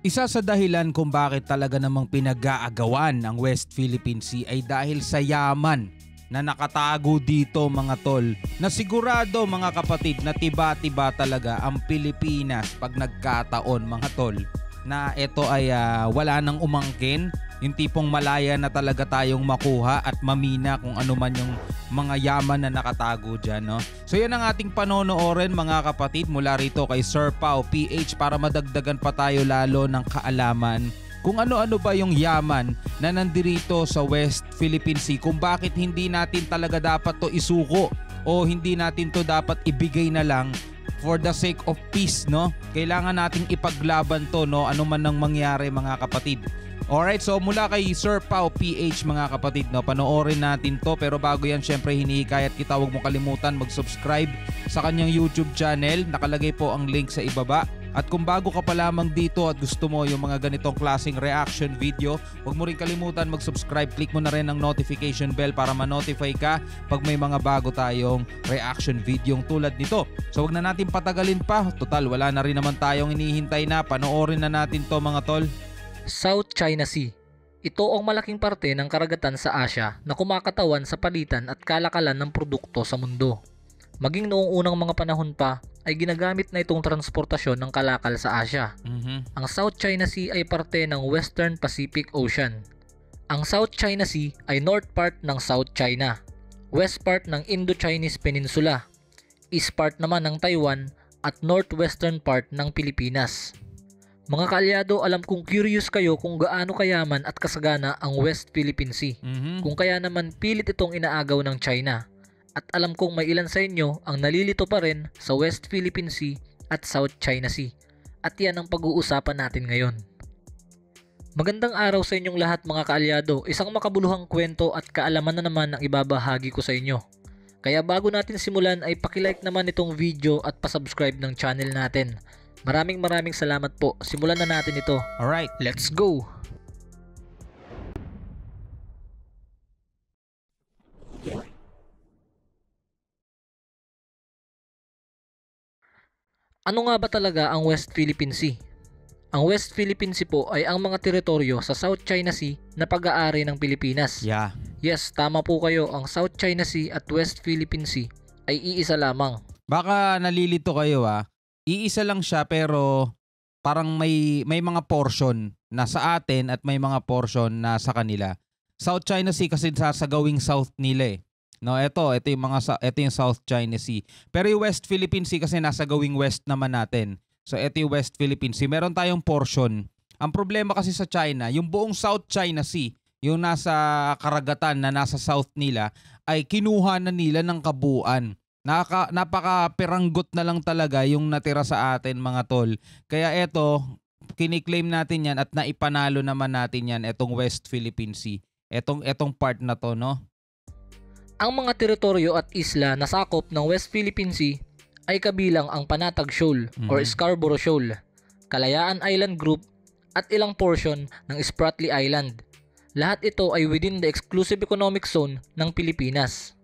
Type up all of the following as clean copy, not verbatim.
Isa sa dahilan kung bakit talaga namang pinag-aagawan ang West Philippine Sea ay dahil sa yaman na nakatago dito mga tol, na sigurado mga kapatid na tiba-tiba talaga ang Pilipinas pag nagkataon mga tol na ito ay wala nang umangkin, yung tipong malaya na talaga tayong makuha at mamina kung ano man yung mga yaman na nakatago dyan, no? So yan ang ating panonoorin mga kapatid mula rito kay Sir Pao PH para madagdagan pa tayo lalo ng kaalaman kung ano-ano ba yung yaman na nandirito sa West Philippine Sea, kung bakit hindi natin talaga dapat to isuko o hindi natin to dapat ibigay na lang for the sake of peace, no? Kailangan nating ipaglaban to, no? Ano man nang mangyari mga kapatid. Alright, so mula kay Sir Pao PH mga kapatid, no, panoorin natin to. Pero bago yan, syempre hinihikayat kita, huwag mo kalimutan mag-subscribe sa kanyang YouTube channel. Nakalagay po ang link sa ibaba. At kung bago ka pa lamang dito at gusto mo yung mga ganitong klaseng reaction video, huwag mo rin kalimutan mag-subscribe. Click mo na rin ang notification bell para ma-notify ka pag may mga bago tayong reaction video tulad nito. So huwag na natin patagalin pa. Total, wala na rin naman tayong hinihintay na. Panoorin na natin to mga tol. South China Sea. Ito ang malaking parte ng karagatan sa Asia na kumakatawan sa palitan at kalakalan ng produkto sa mundo. Maging noong unang mga panahon pa ay ginagamit na itong transportasyon ng kalakal sa Asia. Ang South China Sea ay parte ng Western Pacific Ocean. Ang South China Sea ay north part ng South China, west part ng Indo-Chinese Peninsula, east part naman ng Taiwan at northwestern part ng Pilipinas. Mga kaalyado, alam kong curious kayo kung gaano kayaman at kasagana ang West Philippine Sea. Kung kaya naman pilit itong inaagaw ng China. At alam kong may ilan sa inyo ang nalilito pa rin sa West Philippine Sea at South China Sea. At yan ang pag-uusapan natin ngayon. Magandang araw sa inyong lahat mga kaalyado. Isang makabuluhang kwento at kaalaman na naman ang ibabahagi ko sa inyo. Kaya bago natin simulan ay pakilike naman itong video at pasubscribe ng channel natin. Maraming salamat po. Simulan na natin ito. Alright, Let's go! Ano nga ba talaga ang West Philippine Sea? Ang West Philippine Sea po ay ang mga teritoryo sa South China Sea na pag-aari ng Pilipinas. yeah. Yes, tama po kayo. Ang South China Sea at West Philippine Sea ay iisa lamang. Baka nalilito kayo Iisa lang siya pero parang may mga portion na sa atin at may mga portion na sa kanila. South China Sea kasi sasagawing south nila No, ito yung South China Sea. Pero yung West Philippine Sea kasi nasa gawing west naman natin. So ito yung West Philippine Sea. Meron tayong portion. Ang problema kasi sa China, yung buong South China Sea, yung nasa karagatan na nasa south nila, ay kinuha na nila ng kabuuan. Napaka-piranggot na lang talaga yung natira sa atin mga tol. Kaya eto, kiniklaim natin yan at naipanalo naman natin yan, etong West Philippine Sea. Etong part na to, no? Ang mga teritoryo at isla na sakop ng West Philippine Sea ay kabilang ang Panatag Shoal or Scarborough Shoal, Kalayaan Island Group at ilang portion ng Spratly Island. Lahat ito ay within the exclusive economic zone ng Pilipinas.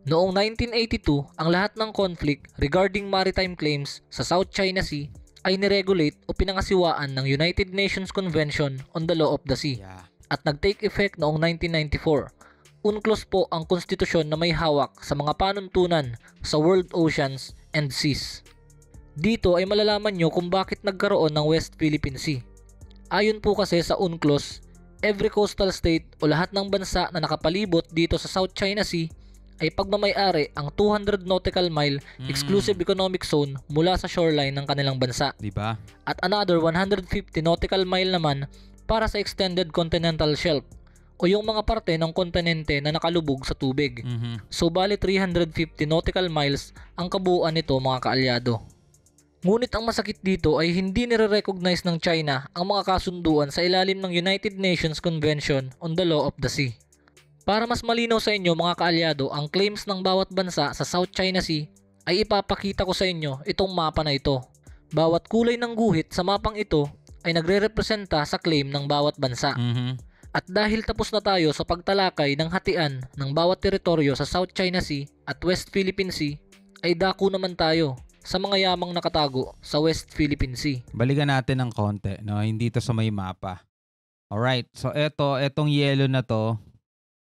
Noong 1982, ang lahat ng conflict regarding maritime claims sa South China Sea ay niregulate o pinangasiwaan ng United Nations Convention on the Law of the Sea at nag-take effect noong 1994. UNCLOS po ang konstitusyon na may hawak sa mga panuntunan sa world oceans and seas. Dito ay malalaman nyo kung bakit nagkaroon ng West Philippine Sea. Ayon po kasi sa UNCLOS, every coastal state o lahat ng bansa na nakapalibot dito sa South China Sea ay pagmamay-ari ang 200 nautical mile exclusive economic zone mula sa shoreline ng kanilang bansa. Diba? At another 150 nautical mile naman para sa extended continental shelf o yung mga parte ng kontinente na nakalubog sa tubig. So bali 350 nautical miles ang kabuuan nito mga kaalyado. Ngunit ang masakit dito ay hindi nire-recognize ng China ang mga kasunduan sa ilalim ng United Nations Convention on the Law of the Sea. Para mas malinaw sa inyo mga kaalyado, ang claims ng bawat bansa sa South China Sea ay ipapakita ko sa inyo itong mapa na ito. Bawat kulay ng guhit sa mapang ito ay nagre-representa sa claim ng bawat bansa. At dahil tapos na tayo sa pagtalakay ng hatian ng bawat teritoryo sa South China Sea at West Philippine Sea, ay dako naman tayo sa mga yamang nakatago sa West Philippine Sea. Balikan natin ng konti, no? Hindi to sa may mapa. Alright, so etong yellow na to,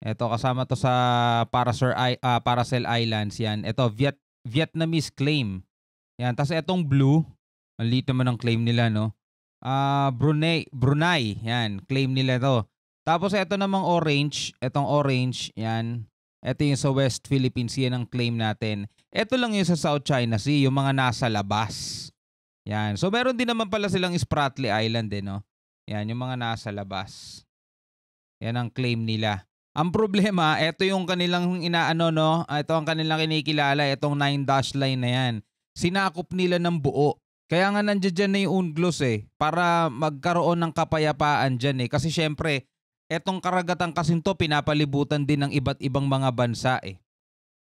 eto kasama to sa Paracel Islands yan. Ito, Vietnamese claim. Yan, tapos etong blue, ang liit naman ng claim nila, no? Brunei, yan, claim nila to. Tapos eto namang orange, yan. Ito yung sa West Philippine Sea ang claim natin. Ito lang yung sa South China Sea, yung mga nasa labas. Yan. So meron din naman pala silang Spratly Island no? Yan, yung mga nasa labas. Yan ang claim nila. Ang problema, ito yung kanilang no? Ito ang kanilang kinikilala, itong 9 dash line na yan. Sinakop nila ng buo. Kaya nga nandiyan dyan na yung UNCLOS para magkaroon ng kapayapaan dyan Kasi syempre, etong karagatan kasing to pinapalibutan din ng iba't ibang mga bansa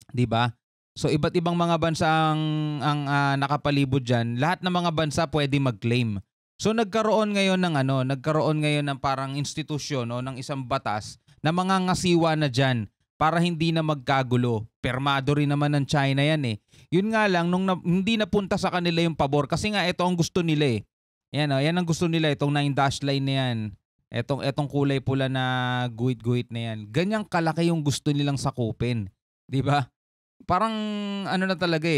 'Di ba? So iba't ibang mga bansa ang nakapalibot diyan. Lahat ng mga bansa pwede mag-claim. So nagkaroon ngayon ng parang institusyon o ng isang batas na mangangasiwa na diyan para hindi na magkagulo. Permado rin naman ng China yan Yun nga lang nung hindi napunta sa kanila yung pabor kasi nga ito ang gusto nila Yan yan ang gusto nila itong 9 dash line na yan. Etong kulay pula na guhit-guhit na yan. Ganyang kalaki yung gusto nilang sakupin. 'Di ba? Parang na talaga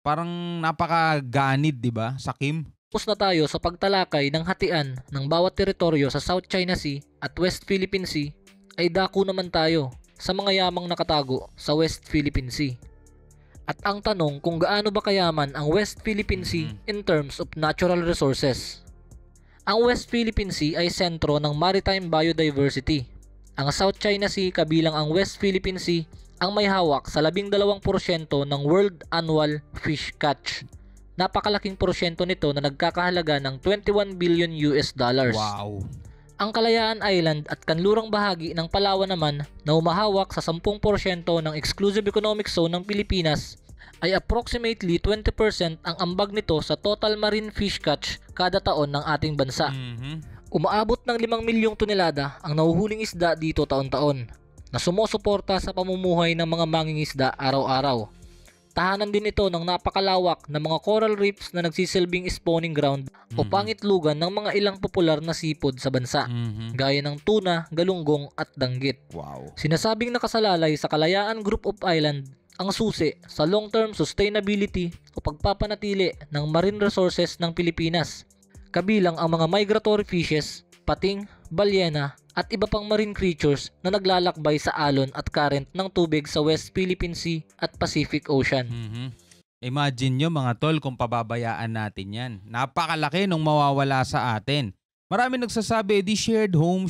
Parang napakaganid, 'di ba? Sakim. Tapos na tayo sa pagtalakay ng hatian ng bawat teritoryo sa South China Sea at West Philippine Sea ay dako naman tayo sa mga yamang nakatago sa West Philippine Sea. At ang tanong kung gaano ba kayaman ang West Philippine Sea in terms of natural resources. Ang West Philippine Sea ay sentro ng maritime biodiversity. Ang South China Sea kabilang ang West Philippine Sea ang may hawak sa 12% ng world annual fish catch. Napakalaking porsyento nito na nagkakahalaga ng $21 billion. Wow. Ang Kalayaan Island at kanlurang bahagi ng Palawan naman na humahawak sa 10% ng Exclusive Economic Zone ng Pilipinas ay approximately 20% ang ambag nito sa total marine fish catch kada taon ng ating bansa. Umaabot ng 5 milyong tonelada ang nahuhuling isda dito taon-taon na sumusuporta sa pamumuhay ng mga mangingisda araw-araw. Tahanan din ito ng napakalawak na mga coral reefs na nagsisilbing spawning ground o pangitlugan ng mga ilang popular na seafood sa bansa, gaya ng tuna, galunggong at danggit. Wow. Sinasabing nakasalalay sa Kalayaan Group of Island ang susi sa long-term sustainability o pagpapanatili ng marine resources ng Pilipinas, kabilang ang mga migratory fishes, pating, balyena at iba pang marine creatures na naglalakbay sa alon at current ng tubig sa West Philippine Sea at Pacific Ocean. Imagine nyo mga tol kung pababayaan natin yan. Napakalaki nung mawawala sa atin. Marami nagsasabi, di shared home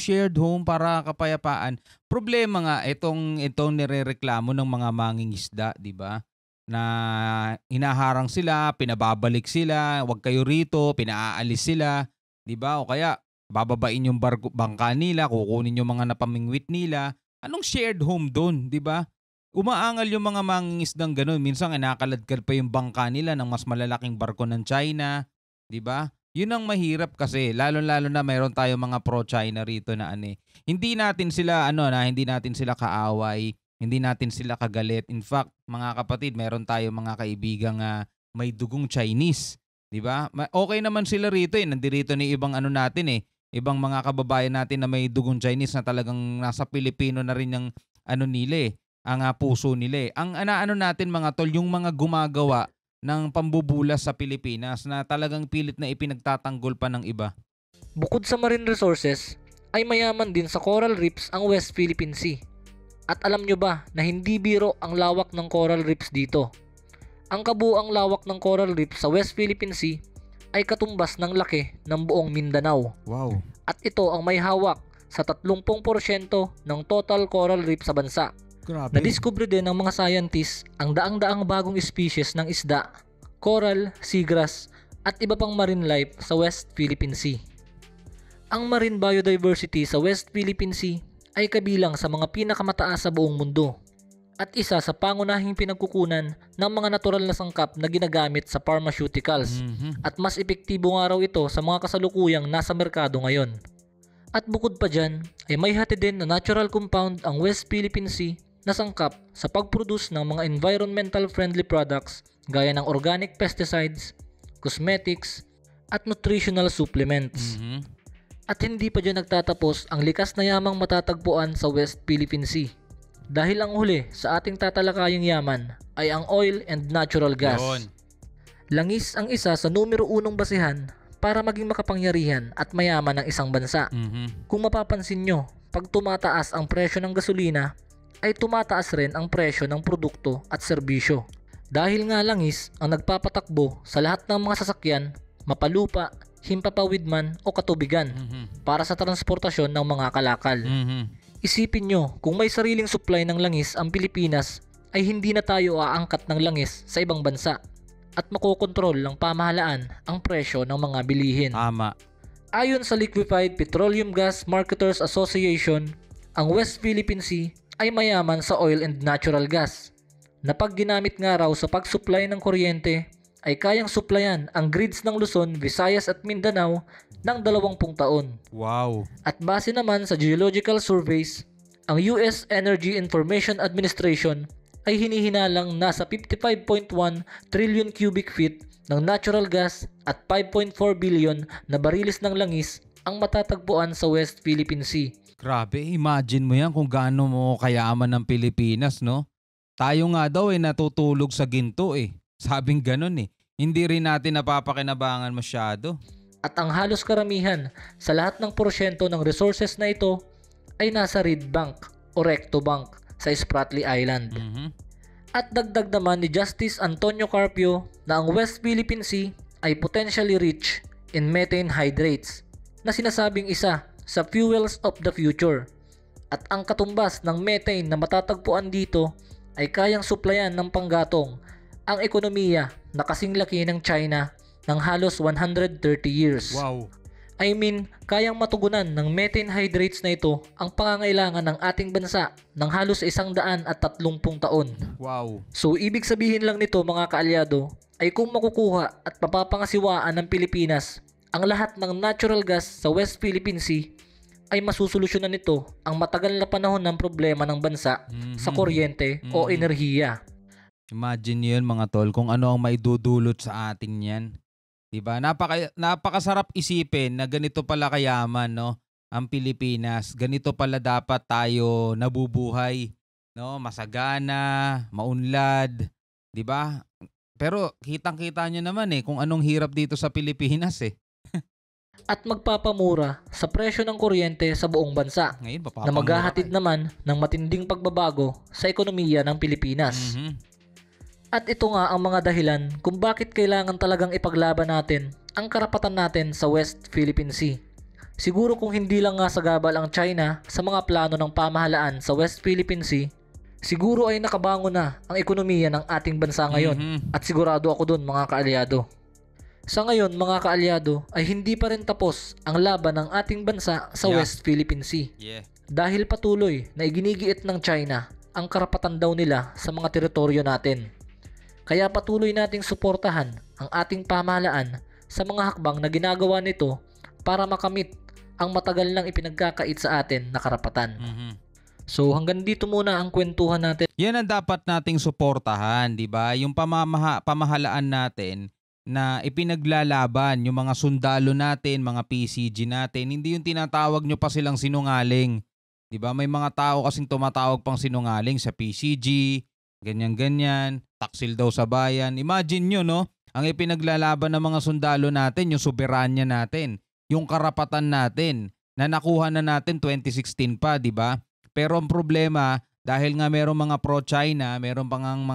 para kapayapaan. Problema nga, itong nirereklamo ng mga mangingisda, di ba? Na hinaharang sila, pinababalik sila, wag kayo rito, pinaalis sila, di ba? O kaya, bababain yung bangka nila, kukunin yung mga napamingwit nila. Anong shared home doon, di ba? Umaangal yung mga mangingisdang ganun. Minsan, inakaladkad pa yung bangka nila ng mas malalaking barko ng China, di ba? Yun ang mahirap kasi lalo-lalo na mayroon tayong mga pro-China rito na Hindi natin sila hindi natin sila kaaway, hindi natin sila kagalit. In fact, mga kapatid, mayroon tayong mga kaibigang may dugong Chinese, 'di ba? Okay naman sila rito nandirito ni ibang natin ibang mga kababayan natin na may dugong Chinese na talagang nasa Pilipino na rin yung nila ang puso nila. Ang natin mga tol, yung mga gumagawa ng pambubulas sa Pilipinas na talagang pilit na ipinagtatanggol pa ng iba. Bukod sa marine resources, ay mayaman din sa coral reefs ang West Philippine Sea. At alam nyo ba na hindi biro ang lawak ng coral reefs dito? Ang kabuuang lawak ng coral reefs sa West Philippine Sea ay katumbas ng laki ng buong Mindanao. Wow. At ito ang may hawak sa 30% ng total coral reef sa bansa. Grabe. Nadiskubre din ng mga scientists ang daang-daang bagong species ng isda, coral, seagrass at iba pang marine life sa West Philippine Sea. Ang marine biodiversity sa West Philippine Sea ay kabilang sa mga pinakamataas sa buong mundo at isa sa pangunahing pinagkukunan ng mga natural na sangkap na ginagamit sa pharmaceuticals at mas epektibo nga raw ito sa mga kasalukuyang nasa merkado ngayon. At bukod pa dyan ay may hati din na natural compound ang West Philippine Sea na sangkap sa pag-produce ng mga environmental friendly products gaya ng organic pesticides, cosmetics, at nutritional supplements. At hindi pa dyan nagtatapos ang likas na yamang matatagpuan sa West Philippine Sea. Dahil ang huli sa ating tatalakayang yaman ay ang oil and natural gas. Yun. Langis ang isa sa numero 1 basihan para maging makapangyarihan at mayaman ng isang bansa. Kung mapapansin nyo, pag tumataas ang presyo ng gasolina, ay tumataas rin ang presyo ng produkto at serbisyo. Dahil nga langis ang nagpapatakbo sa lahat ng mga sasakyan, mapalupa, himpapawid man o katubigan para sa transportasyon ng mga kalakal. Isipin nyo, kung may sariling supply ng langis ang Pilipinas, ay hindi na tayo aangkat ng langis sa ibang bansa at makokontrol ng pamahalaan ang presyo ng mga bilihin. Tama. Ayon sa Liquefied Petroleum Gas Marketers Association, ang West Philippine Sea ay mayaman sa oil and natural gas na pag ginamit nga raw sa pag-supply ng kuryente ay kayang supplyan ang grids ng Luzon, Visayas at Mindanao ng 20 taon. Wow. At base naman sa geological surveys, ang US Energy Information Administration ay hinihinalang nasa 55.1 trillion cubic feet ng natural gas at 5.4 billion na bariles ng langis ang matatagpuan sa West Philippine Sea. Grabe, imagine mo yan kung gaano mo kayaman ng Pilipinas, no? Tayo nga daw natutulog sa ginto eh. Sabing ganun eh. Hindi rin natin napapakinabangan masyado. At ang halos karamihan sa lahat ng porsyento ng resources na ito ay nasa Reed Bank o Recto Bank sa Spratly Island. At dagdag naman ni Justice Antonio Carpio na ang West Philippine Sea ay potentially rich in methane hydrates na sinasabing isa sa fuels of the future. At ang katumbas ng methane na matatagpuan dito ay kayang supplyan ng panggatong ang ekonomiya na kasing laki ng China ng halos 130 years. Wow. I mean, kayang matugunan ng methane hydrates na ito ang pangangailangan ng ating bansa ng halos 130 taon. Wow. So, ibig sabihin lang nito mga kaalyado ay kung makukuha at mapapangasiwaan ng Pilipinas ang lahat ng natural gas sa West Philippine Sea, ay masusolusyonan nito ang matagal na panahon ng problema ng bansa sa kuryente o enerhiya. Imagine nyo yun mga tol, kung ano ang maidudulot sa ating yan. Diba? Napakasarap isipin na ganito pala kayaman, no? Ang Pilipinas. Ganito pala dapat tayo nabubuhay, no? Masagana, maunlad, 'di ba? Pero kitang-kita nyo naman kung anong hirap dito sa Pilipinas At magpapamura sa presyo ng kuryente sa buong bansa Ngayon, na maghahatid naman ng matinding pagbabago sa ekonomiya ng Pilipinas. At ito nga ang mga dahilan kung bakit kailangan talagang ipaglaban natin ang karapatan natin sa West Philippine Sea. Siguro kung hindi lang nga sagabal ang China sa mga plano ng pamahalaan sa West Philippine Sea, siguro ay nakabangon na ang ekonomiya ng ating bansa ngayon. At sigurado ako dun mga kaalyado. Sa ngayon mga kaalyado ay hindi pa rin tapos ang laban ng ating bansa sa West Philippine Sea. Dahil patuloy na iginigiit ng China ang karapatan daw nila sa mga teritoryo natin. Kaya patuloy nating suportahan ang ating pamahalaan sa mga hakbang na ginagawa nito para makamit ang matagal nang ipinagkakait sa atin na karapatan. So hanggang dito muna ang kwentuhan natin. Yan ang dapat nating suportahan, di ba? Yung pamahalaan natin na ipinaglalaban, yung mga sundalo natin, mga PCG natin, hindi yung tinatawag nyo pa silang sinungaling. Di ba? May mga tao kasing tumatawag pang sinungaling sa PCG, ganyan-ganyan, taksil daw sa bayan. Imagine nyo, no? Ang ipinaglalaban ng mga sundalo natin, yung soberanya natin, yung karapatan natin, na nakuha na natin 2016 pa, di ba? Pero ang problema, dahil nga merong mga pro-China, merong pang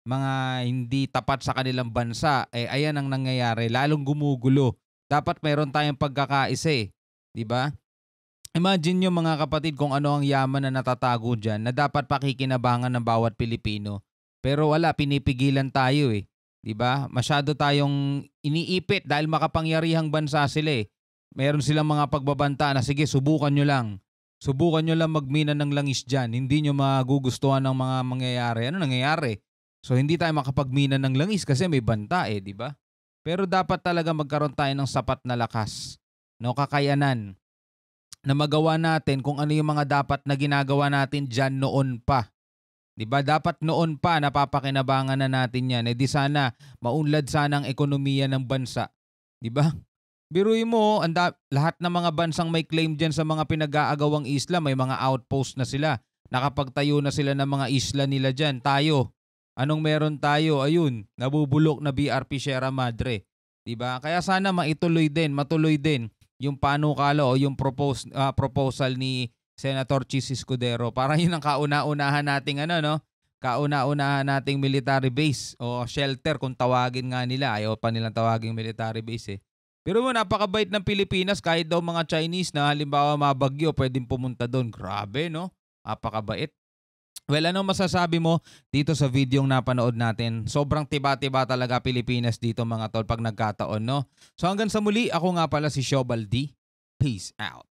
mga hindi tapat sa kanilang bansa, ayan ang nangyayari, lalong gumugulo. Dapat meron tayong pagkakaisa di ba? Imagine nyo mga kapatid kung ano ang yaman na natatago dyan na dapat pakikinabangan ng bawat Pilipino. Pero wala, pinipigilan tayo di ba? Masyado tayong iniipit dahil makapangyarihang bansa sila Meron silang mga pagbabanta na sige, subukan nyo lang. Subukan nyo lang magmina ng langis dyan. Hindi nyo magugustuhan ng mga mangyayari. Ano nangyayari? So hindi tayo makapagmina ng langis kasi may banta di ba? Pero dapat talaga magkaroon tayo ng sapat na lakas, no, kakayanan na magawa natin kung ano yung mga dapat na ginagawa natin dyan noon pa. 'Di ba? Dapat noon pa napapakinabangan na natin 'yan. Eh di sana maunlad sana ang ekonomiya ng bansa, 'di ba? Biruin mo, lahat ng mga bansang may claim diyan sa mga pinag-aagawang isla, may mga outpost na sila. Nakapagtayo na sila ng mga isla nila diyan. Tayo, anong meron tayo? Ayun, nabubulok na BRP Sierra Madre, 'di ba? Kaya sana matuloy din yung panukala o yung proposal ni Senator Chis Escudero para yun ang kauna-unahan nating kauna-unahan nating military base o shelter kung tawagin nga nila. Ayaw pa nilang tawaging military base eh. Pero mo napakabait ng Pilipinas kahit daw mga Chinese na halimbawa mabagyo pwedeng pumunta doon. Grabe no? Napakabait. Well, anong masasabi mo dito sa videong napanood natin? Sobrang tiba-tiba talaga Pilipinas dito mga tol pag nagkataon, no? So hanggang sa muli, ako nga pala si Shobal D. Peace out.